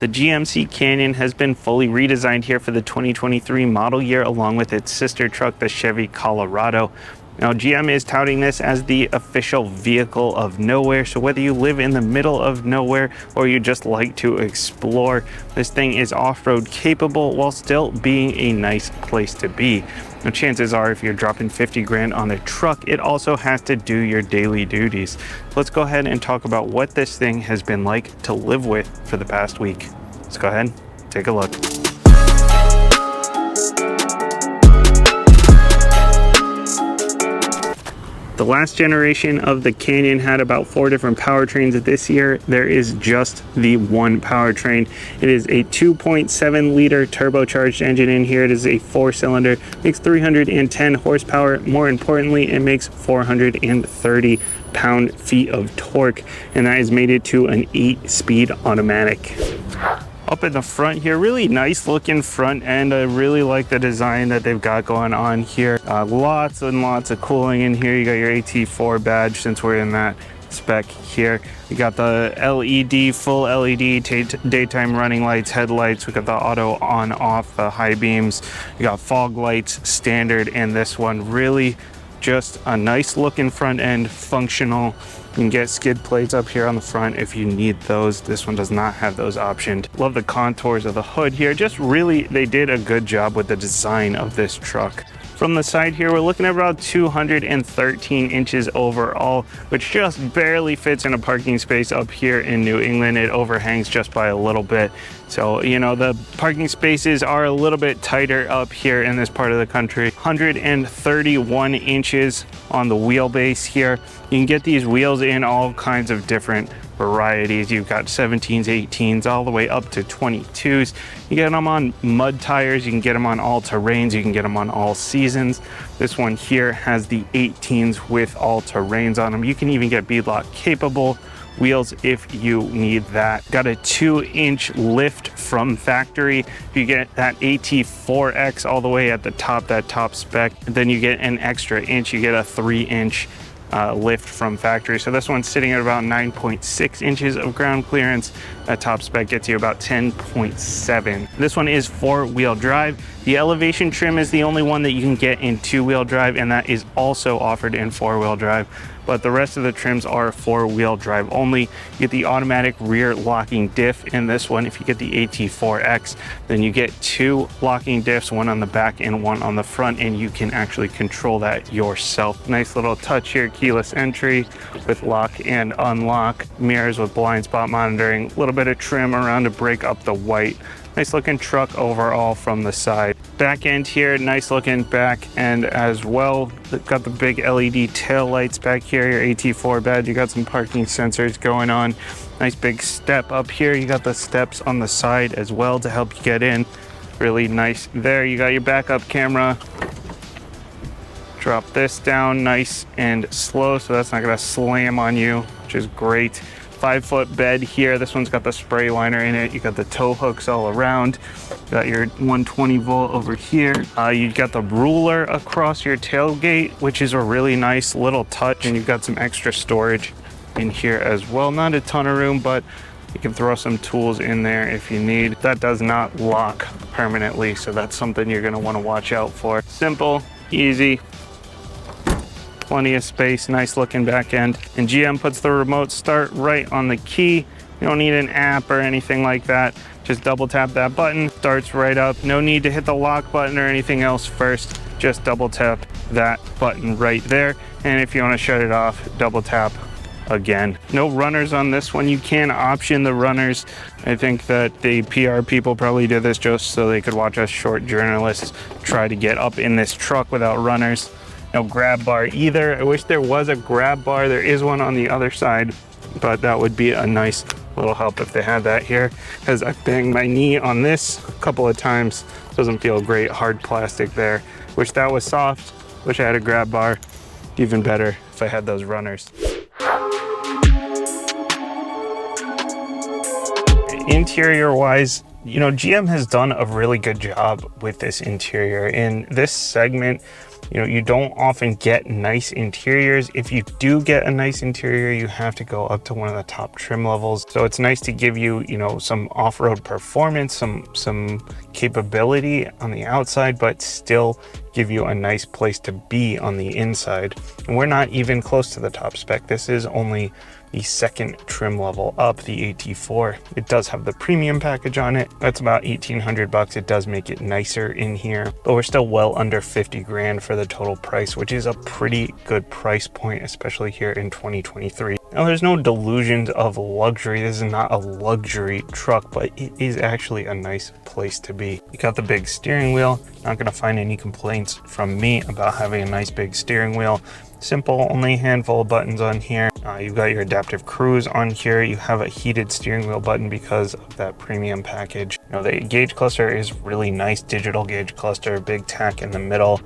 The GMC Canyon has been fully redesigned here for the 2023 model year, along with its sister truck, the Chevy Colorado. Now, GM is touting this as the official vehicle of nowhere. So whether you live in the middle of nowhere or you just like to explore, this thing is off-road capable while still being a nice place to be. Now, chances are if you're dropping 50 grand on the truck, it also has to do your daily duties. Let's go ahead and talk about what this thing has been like to live with for the past week. Let's go ahead, take a look. The last generation of the Canyon had about 4 different powertrains. This year, there is just the one powertrain. It is a 2.7 liter turbocharged engine in here. It is a 4-cylinder, makes 310 horsepower. More importantly, it makes 430 pound-feet of torque, and that has made it to an 8-speed automatic. Up in the front here, really nice looking front end. I really like the design that they've got going on here. Lots and lots of cooling in here. You got your AT4 badge since we're in that spec here. You got the LED, full LED daytime running lights, headlights. We got the auto on off, the high beams. You got fog lights standard, and this one really just a nice looking front end, functional. You can get skid plates up here on the front if you need those. This one does not have those optioned. Love the contours of the hood here. Just really, they did a good job with the design of this truck. From the side here, we're looking at about 213 inches overall, which just barely fits in a parking space up here in New England. It overhangs just by a little bit. So, you know, the parking spaces are a little bit tighter up here in this part of the country. 131 inches on the wheelbase here. You can get these wheels in all kinds of different varieties. You've got 17s, 18s, all the way up to 22s. You get them on mud tires, you can get them on all terrains, you can get them on all seasons. This one here has the 18s with all terrains on them. You can even get beadlock capable wheels if you need that. Got a 2-inch lift from factory. If you get that AT4X all the way at the top, that top spec, then you get an extra inch. You get a 3-inch lift from factory. So this one's sitting at about 9.6 inches of ground clearance. That top spec gets you about 10.7. This one is 4-wheel drive. The elevation trim is the only one that you can get in 2-wheel drive, and that is also offered in 4-wheel drive. But the rest of the trims are 4-wheel drive only. You get the automatic rear locking diff in this one. If you get the AT4X, then you get 2 locking diffs, one on the back and one on the front, and you can actually control that yourself. Nice little touch here, keyless entry with lock and unlock, mirrors with blind spot monitoring, a little bit of trim around to break up the white. Nice looking truck overall from the side. Back end here, nice looking back end as well. Got the big LED tail lights back here, your AT4 badge. You got some parking sensors going on. Nice big step up here. You got the steps on the side as well to help you get in. Really nice there. You got your backup camera. Drop this down nice and slow so that's not gonna slam on you, which is great. 5-foot bed here. This one's got the spray liner in it. You got the tow hooks all around. You got your 120 volt over here. You got the ruler across your tailgate, which is a really nice little touch. And you've got some extra storage in here as well. Not a ton of room, but you can throw some tools in there if you need. That does not lock permanently, so that's something you're gonna wanna watch out for. Simple, easy. Plenty of space, nice looking back end. And GM puts the remote start right on the key. You don't need an app or anything like that. Just double tap that button, starts right up. No need to hit the lock button or anything else first. Just double tap that button right there. And if you want to shut it off, double tap again. No runners on this one. You can option the runners. I think that the PR people probably did this just so they could watch us short journalists try to get up in this truck without runners. No grab bar either. I wish there was a grab bar. There is one on the other side, but that would be a nice little help if they had that here, because I banged my knee on this a couple of times. Doesn't feel great, hard plastic there. Wish that was soft. Wish I had a grab bar. Even better if I had those runners. Interior wise, you know, GM has done a really good job with this interior. In this segment, You know, you don't often get nice interiors. If you do get a nice interior, you have to go up to one of the top trim levels. So it's nice to give you, you know, some off-road performance, some capability on the outside, but still give you a nice place to be on the inside. And we're not even close to the top spec. This is only the second trim level up, the AT4. It does have the premium package on it. That's about 1,800 bucks. It does make it nicer in here, but we're still well under 50 grand for the total price, which is a pretty good price point, especially here in 2023. Now, there's no delusions of luxury. This is not a luxury truck, but it is actually a nice place to be. You got the big steering wheel. Not gonna find any complaints from me about having a nice big steering wheel. Simple, only a handful of buttons on here. You've got your adaptive cruise on here. You have a heated steering wheel button because of that premium package. You know, the gauge cluster is really nice, digital gauge cluster, big tack in the middle.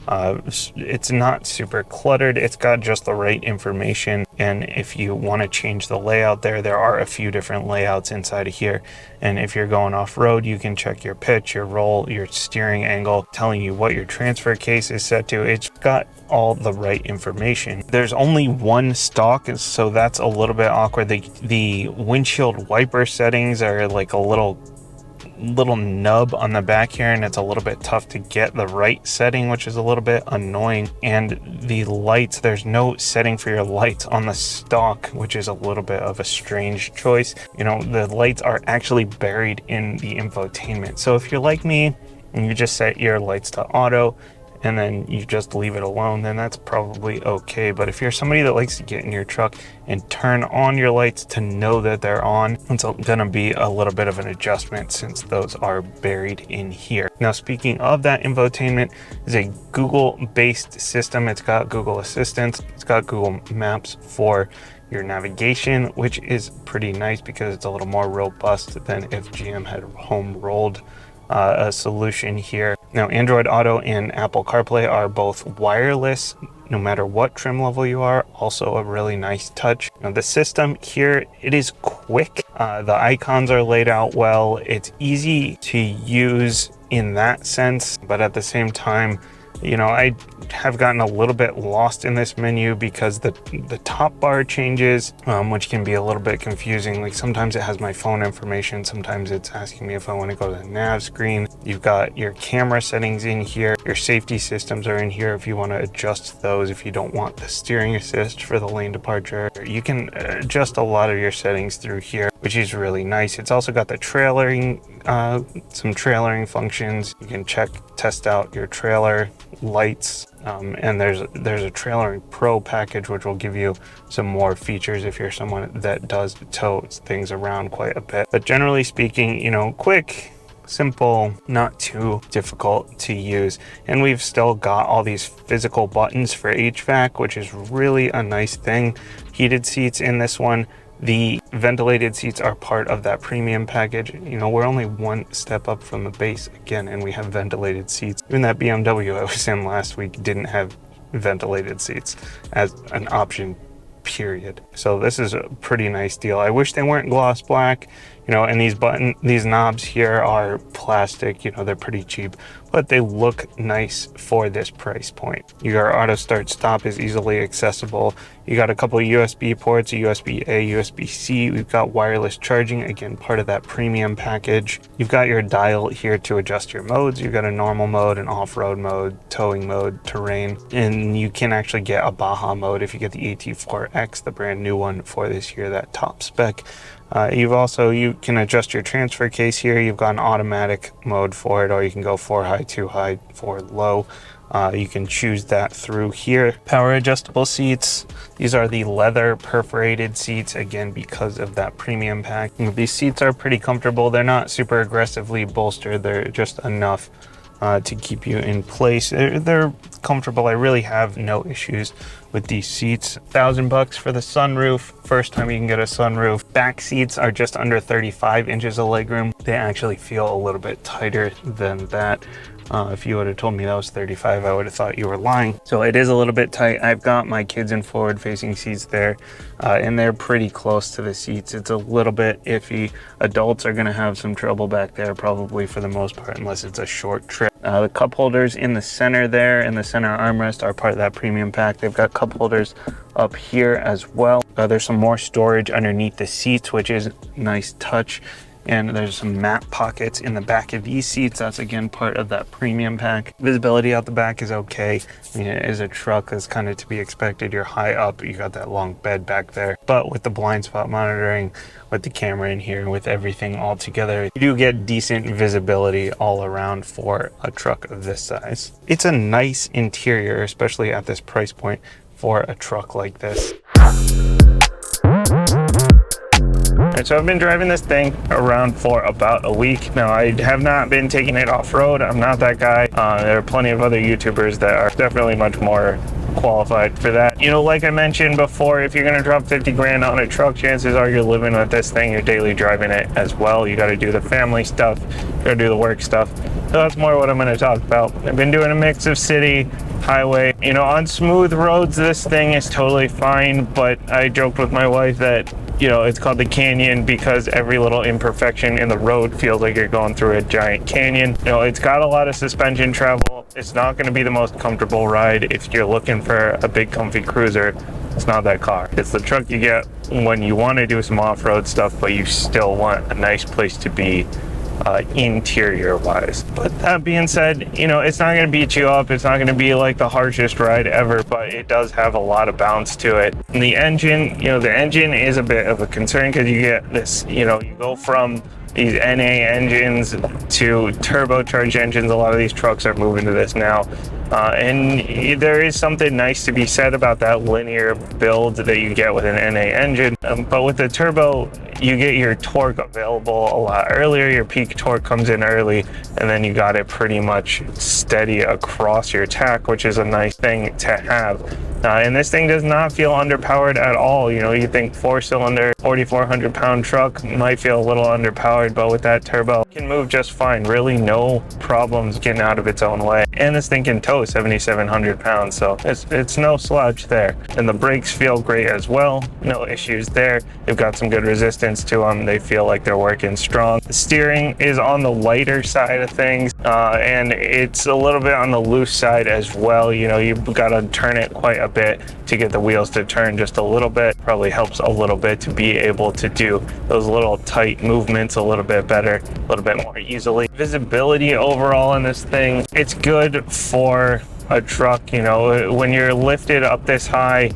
It's not super cluttered. It's got just the right information. And if you want to change the layout there are a few different layouts inside of here. And if you're going off-road, you can check your pitch, your roll, your steering angle, telling you what your transfer case is set to. It's got all the right information. There's only one stock, so that's a little bit awkward. The windshield wiper settings are like a little nub on the back here, and it's a little bit tough to get the right setting, which is a little bit annoying. And the lights, there's no setting for your lights on the stock, which is a little bit of a strange choice. You know, the lights are actually buried in the infotainment. So if you're like me and you just set your lights to auto and then you just leave it alone, then that's probably okay. But if you're somebody that likes to get in your truck and turn on your lights to know that they're on, it's gonna be a little bit of an adjustment since those are buried in here. Now, speaking of that infotainment, is a Google-based system. It's got Google Assistant, it's got Google Maps for your navigation, which is pretty nice because it's a little more robust than if GM had home rolled a solution here. Now, Android Auto and Apple CarPlay are both wireless, no matter what trim level you are. Also a really nice touch. Now, the system here, it is quick. The icons are laid out well. It's easy to use in that sense, but at the same time, you know, I have gotten a little bit lost in this menu because the top bar changes, which can be a little bit confusing. Like sometimes it has my phone information, sometimes it's asking me if I want to go to the nav screen. You've got your camera settings in here, your safety systems are in here if you want to adjust those. If you don't want the steering assist for the lane departure, you can adjust a lot of your settings through here, which is really nice. It's also got the trailering, some trailering functions. You can test out your trailer lights, and there's a trailering pro package which will give you some more features if you're someone that does tow things around quite a bit. But generally speaking, you know, quick, simple, not too difficult to use. And we've still got all these physical buttons for HVAC, which is really a nice thing. Heated seats in this one. The ventilated seats are part of that premium package. You know, we're only one step up from the base again, and we have ventilated seats. Even that BMW I was in last week didn't have ventilated seats as an option, period. So this is a pretty nice deal. I wish they weren't gloss black, you know, and these knobs here are plastic, you know, they're pretty cheap, but they look nice for this price point. Your auto start stop is easily accessible. You got a couple of USB ports, a USB-A, USB-C. We've got wireless charging, again, part of that premium package. You've got your dial here to adjust your modes. You've got a normal mode, an off-road mode, towing mode, terrain, and you can actually get a Baja mode if you get the AT4X, the brand new one for this year, that top spec. You can adjust your transfer case here. You've got an automatic mode for it, or you can go 4 high, 2 high, 4 low. You can choose that through here. Power adjustable seats. These are the leather perforated seats, again, because of that premium pack. These seats are pretty comfortable. They're not super aggressively bolstered. They're just enough to keep you in place. They're comfortable. I really have no issues with these seats. $1,000 for the sunroof. First time you can get a sunroof. Back seats are just under 35 inches of legroom. They actually feel a little bit tighter than that. If you would have told me that was 35, I would have thought you were lying. So it is a little bit tight. I've got my kids in forward facing seats there, and they're pretty close to the seats. It's a little bit iffy. Adults are gonna have some trouble back there probably for the most part, unless it's a short trip. The cup holders in the center there and the center armrest are part of that premium pack. They've got cup holders up here as well. There's some more storage underneath the seats, which is a nice touch. And there's some mat pockets in the back of these seats. That's again part of that premium pack. Visibility out the back is okay. I mean, it is a truck, that's kind of to be expected. You're high up, you got that long bed back there. But with the blind spot monitoring, with the camera in here, with everything all together, you do get decent visibility all around for a truck of this size. It's a nice interior, especially at this price point for a truck like this. So I've been driving this thing around for about a week now. I have not been taking it off-road. I'm not that guy. There are plenty of other YouTubers that are definitely much more qualified for that. You know, like I mentioned before, if you're gonna drop 50 grand on a truck, chances are you're living with this thing, you're daily driving it as well. You got to do the family stuff, you got to do the work stuff. So that's more what I'm going to talk about. I've been doing a mix of city, highway. You know, on smooth roads, this thing is totally fine, but I joked with my wife that, you know, it's called the Canyon because every little imperfection in the road feels like you're going through a giant canyon. You know, it's got a lot of suspension travel. It's not going to be the most comfortable ride. If you're looking for a big comfy cruiser, it's not that car. It's the truck you get when you want to do some off-road stuff, but you still want a nice place to be interior wise. But that being said, you know, it's not going to beat you up. It's not going to be like the harshest ride ever, but it does have a lot of bounce to it. And the engine, you know, the engine is a bit of a concern because you get this, you know, you go from these NA engines to turbocharged engines. A lot of these trucks are moving to this now. And there is something nice to be said about that linear build that you get with an NA engine. But with the turbo, you get your torque available a lot earlier. Your peak torque comes in early, and then you got it pretty much steady across your tack, which is a nice thing to have. And this thing does not feel underpowered at all. You know, you think 4-cylinder, 4,400 pound truck might feel a little underpowered, but with that turbo, it can move just fine. Really no problems getting out of its own way. And this thing can tow 7,700 pounds, so it's no slouch there. And the brakes feel great as well. No issues there. They've got some good resistance to them. They feel like they're working strong. The steering is on the lighter side of things, and it's a little bit on the loose side as well. You know, you've got to turn it quite a bit to get the wheels to turn just a little bit. Probably helps a little bit to be able to do those little tight movements a little bit better, a little bit more easily. Visibility overall on this thing, it's good for a truck. You know, when you're lifted up this high,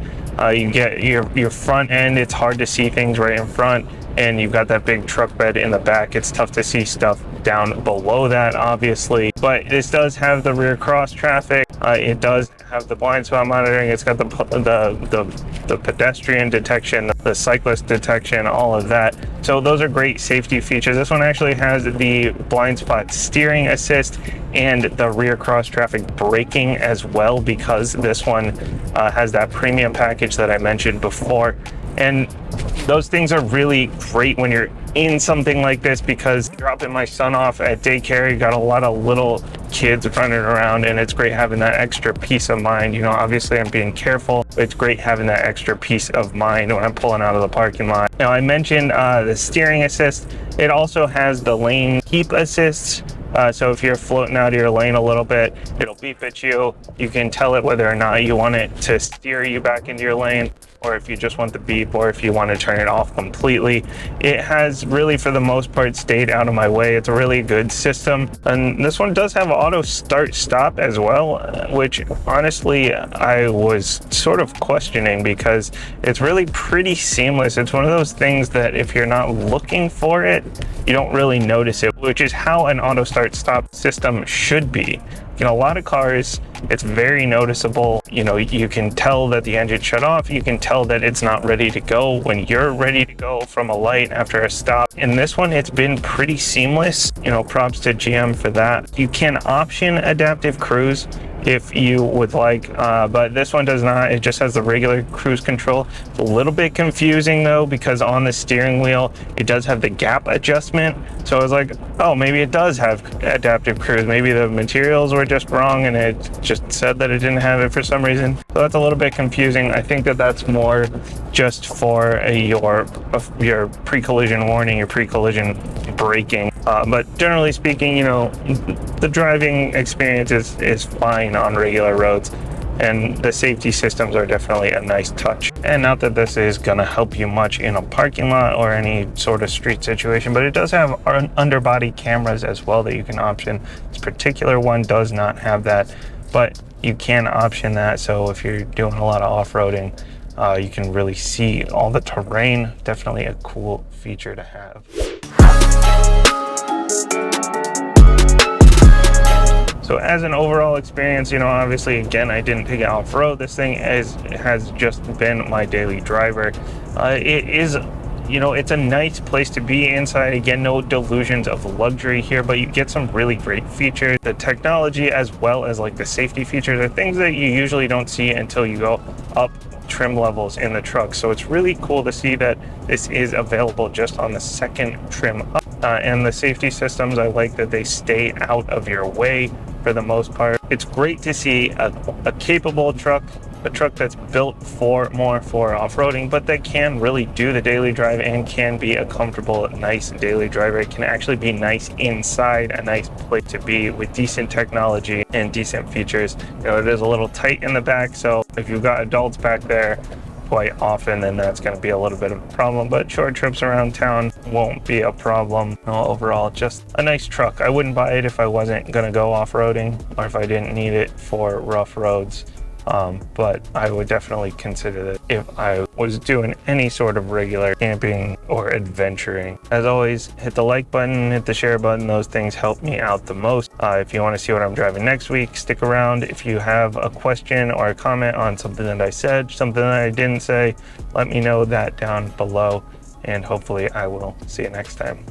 you get your front end, it's hard to see things right in front, and you've got that big truck bed in the back. It's tough to see stuff down below that, obviously, but this does have the rear cross traffic. It does have the blind spot monitoring. It's got the pedestrian detection, the cyclist detection, all of that. So those are great safety features. This one actually has the blind spot steering assist and the rear cross traffic braking as well, because this one has that premium package that I mentioned before. And those things are really great when you're in something like this, because dropping my son off at daycare, you got a lot of little kids running around, and it's great having that extra peace of mind. You know, obviously I'm being careful, but it's great having that extra peace of mind when I'm pulling out of the parking lot. Now, I mentioned the steering assist. It also has the lane keep assists. So if you're floating out of your lane a little bit, it'll beep at you. You can tell it whether or not you want it to steer you back into your lane, or if you just want the beep, or if you want to turn it off completely. It has really, for the most part, stayed out of my way. It's a really good system. And this one does have auto start stop as well, which honestly I was sort of questioning, because it's really pretty seamless. It's one of those things that if you're not looking for it, you don't really notice it, which is how an auto start stop system should be. In a lot of cars, it's very noticeable. You know, you can tell that the engine shut off. You can tell that it's not ready to go when you're ready to go from a light after a stop. In this one, it's been pretty seamless. You know, props to GM for that. You can option adaptive cruise. if you would like, but this one does not. It just has the regular cruise control. It's a little bit confusing though, because on the steering wheel it does have the gap adjustment, so I was like, oh, maybe it does have adaptive cruise. Maybe the materials were just wrong and it just said that it didn't have it for some reason. So that's a little bit confusing. I think that that's more just for your pre-collision warning, your pre-collision braking, but generally speaking, you know, the driving experience is fine on regular roads, and the safety systems are definitely a nice touch. And not that this is going to help you much in a parking lot or any sort of street situation, but it does have underbody cameras as well that you can option. This particular one does not have that, but you can option that, so if you're doing a lot of off-roading, you can really see all the terrain. Definitely a cool feature to have. So as an overall experience, you know, obviously, again, I didn't take it off-road. This thing has just been my daily driver. It is, you know, it's a nice place to be inside. Again, no delusions of luxury here, but you get some really great features. The technology as well as like the safety features are things that you usually don't see until you go up trim levels in the truck. So it's really cool to see that this is available just on the second trim up. And the safety systems, I like that they stay out of your way for the most part. It's great to see a capable truck, a truck that's built more for off-roading, but that can really do the daily drive and can be a comfortable, nice daily driver. It can actually be nice inside, a nice place to be with decent technology and decent features. You know, it is a little tight in the back, so if you've got adults back there quite often, then that's going to be a little bit of a problem, but short trips around town won't be a problem. No, overall, just a nice truck. I wouldn't buy it if I wasn't going to go off-roading or if I didn't need it for rough roads. But I would definitely consider it if I was doing any sort of regular camping or adventuring. As always, hit the like button, hit the share button. Those things help me out the most. If you want to see what I'm driving next week, stick around. If you have a question or a comment on something that I said, something that I didn't say, let me know that down below, and hopefully I will see you next time.